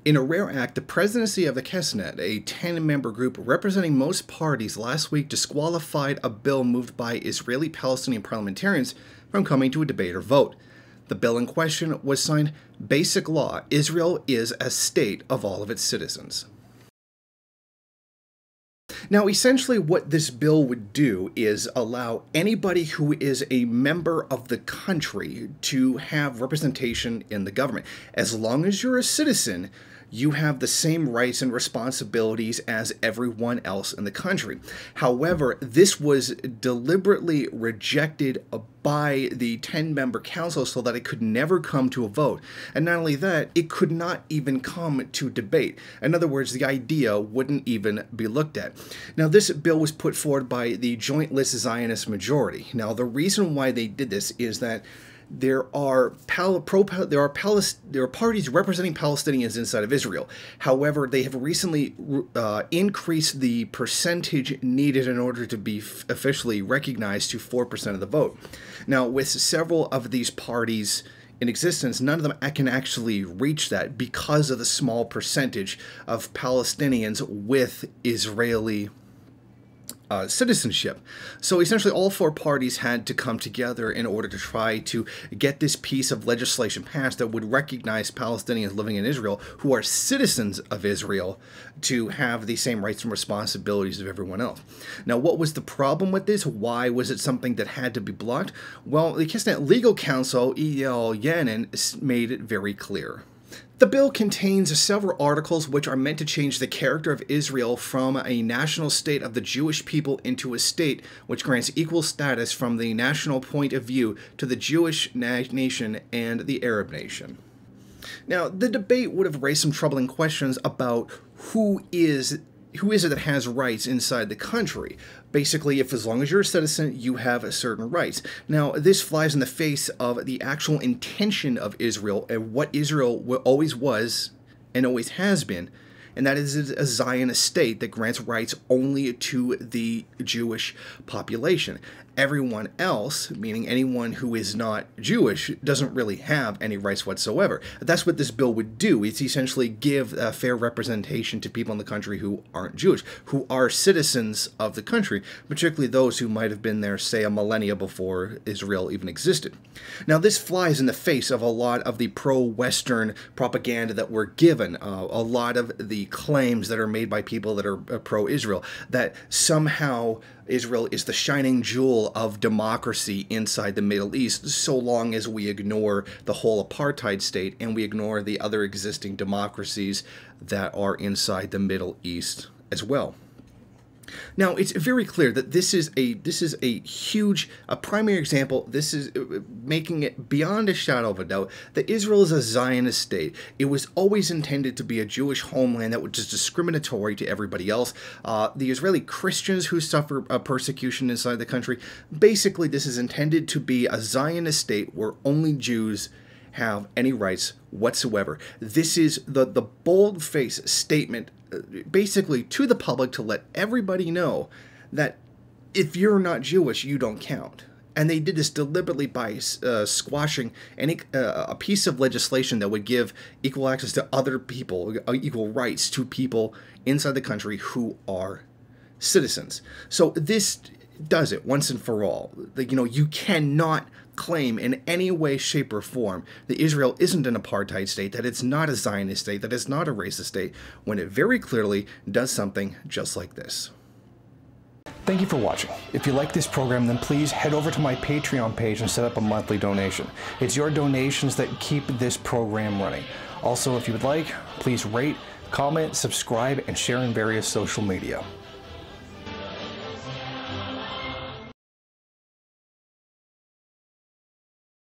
In a rare act, the Presidency of the Knesset, a 10-member group representing most parties, last week disqualified a bill moved by Israeli Palestinian parliamentarians from coming to a debate or vote. The bill in question was signed Basic Law: Israel is a state of all of its citizens. Now, essentially what this bill would do is allow anybody who is a member of the country to have representation in the government. As long as you're a citizen, you have the same rights and responsibilities as everyone else in the country. However, this was deliberately rejected by the 10-member council so that it could never come to a vote. And not only that, it could not even come to debate. In other words, the idea wouldn't even be looked at. Now, this bill was put forward by the Joint List Zionist majority. Now, the reason why they did this is that there are parties representing Palestinians inside of Israel. However, they have recently increased the percentage needed in order to be officially recognized to 4% of the vote. Now, with several of these parties in existence, none of them can actually reach that because of the small percentage of Palestinians with Israeli citizenship. So essentially all four parties had to come together in order to try to get this piece of legislation passed that would recognize Palestinians living in Israel who are citizens of Israel to have the same rights and responsibilities of everyone else. Now, what was the problem with this? Why was it something that had to be blocked? Well, the Knesset legal counsel, E.L. Yanin, made it very clear. The bill contains several articles which are meant to change the character of Israel from a national state of the Jewish people into a state which grants equal status from the national point of view to the Jewish nation and the Arab nation. Now, the debate would have raised some troubling questions about who is it that has rights inside the country. Basically, if as long as you're a citizen, you have certain rights. Now, this flies in the face of the actual intention of Israel and what Israel always was and always has been, and that is a Zionist state that grants rights only to the Jewish population. Everyone else, meaning anyone who is not Jewish, doesn't really have any rights whatsoever. That's what this bill would do. It's essentially give a fair representation to people in the country who aren't Jewish, who are citizens of the country, particularly those who might have been there, say, a millennia before Israel even existed. Now, this flies in the face of a lot of the pro-Western propaganda that we're given, a lot of the claims that are made by people that are pro-Israel, that somehow Israel is the shining jewel of democracy inside the Middle East, so long as we ignore the whole apartheid state and we ignore the other existing democracies that are inside the Middle East as well. Now, it's very clear that this is a huge, primary example. This is making it beyond a shadow of a doubt that Israel is a Zionist state. It was always intended to be a Jewish homeland that was just discriminatory to everybody else. The Israeli Christians who suffer persecution inside the country, basically this is intended to be a Zionist state where only Jews have any rights whatsoever. This is the bold-faced statement basically to the public to let everybody know that if you're not Jewish, you don't count. And they did this deliberately by squashing a piece of legislation that would give equal access to other people, equal rights to people inside the country who are citizens. So this does it once and for all. You cannot claim in any way, shape, or form that Israel isn't an apartheid state, that it's not a Zionist state, that it's not a racist state, when it very clearly does something just like this. Thank you for watching. If you like this program, then please head over to my Patreon page and set up a monthly donation. It's your donations that keep this program running. Also, if you would like, please rate, comment, subscribe, and share in various social media.